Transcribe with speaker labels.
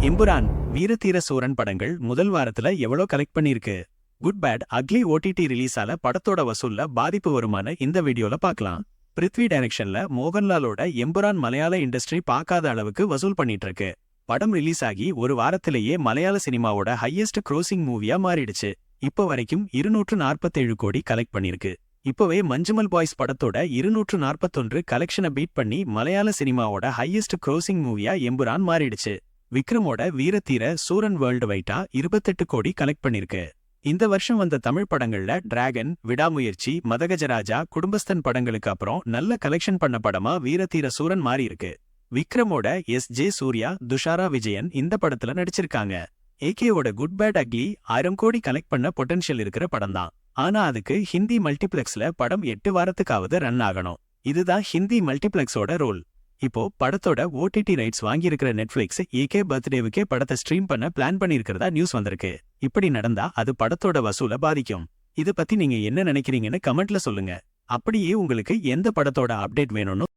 Speaker 1: எம்புரான் வீரதீர சூரன் படங்கள் முதல் வாரத்துல எவ்வளோ கலெக்ட் பண்ணிருக்கு? குட் பேட் அக்லி ஓடிடி ரிலீஸால படத்தோட வசூல்ல பாதிப்பு வருமான இந்த வீடியோல பார்க்கலாம். பிருத்வி டைரக்ஷன்ல மோகன்லாலோட எம்புரான் மலையாள இண்டஸ்ட்ரி பார்க்காத அளவுக்கு வசூல் பண்ணிட்டு இருக்கு. படம் ரிலீஸ் ஆகி ஒரு வாரத்திலேயே மலையாள சினிமாவோட ஹையஸ்ட் க்ரோசிங் மூவியா மாறிடுச்சு. இப்போ வரைக்கும் 247 கோடி கலெக்ட் பண்ணிருக்கு. இப்போவே மஞ்சுமல் பாய்ஸ் படத்தோட 241 கலெக்ஷனை பீட் பண்ணி மலையாள சினிமாவோட ஹையஸ்ட் க்ரோசிங் மூவியா எம்புரான் மாறிடுச்சு. விக்ரமோட வீரதீர சூரன் வேர்ல்டு வைட்டா 28 கோடி கலெக்ட் பண்ணிருக்கு. இந்த வருஷம் வந்த தமிழ் படங்கள்ல டிராகன், விடாமுயற்சி, மதகஜராஜா, குடும்பஸ்தன் படங்களுக்கு அப்புறம் நல்ல கலெக்ஷன் பண்ண படமா வீரதீர சூரன் மாறி இருக்கு. விக்ரமோட எஸ்.ஜே. சூர்யா, துஷாரா விஜயன் இந்த படத்துல நடிச்சிருக்காங்க. ஏகேவோட குட் பேட் அக்லி 1000 கோடி கலெக்ட் பண்ண பொட்டன்ஷியல் இருக்கிற படம் தான். ஆனா அதுக்கு ஹிந்தி மல்டிப்ளெக்ஸ்ல படம் 8 வாரத்துக்காவது ரன் ஆகணும். இதுதான் ஹிந்தி மல்டிப்ளெக்ஸோட ரோல். இப்போ படத்தோட ஓடிடி ரைட்ஸ் வாங்கியிருக்கிற நெட்ஃபிளிக்ஸ் ஏகே பர்த்டேவுக்கே படத்தை ஸ்ட்ரீம் பண்ண பிளான் பண்ணியிருக்கிறதா நியூஸ் வந்திருக்கு. இப்படி நடந்தா அது படத்தோட வசூலை பாதிக்கும். இத பத்தி நீங்க என்ன நினைக்கிறீங்கன்னு கமெண்ட்ல சொல்லுங்க. அப்படியே உங்களுக்கு எந்த படத்தோட அப்டேட் வேணும்னு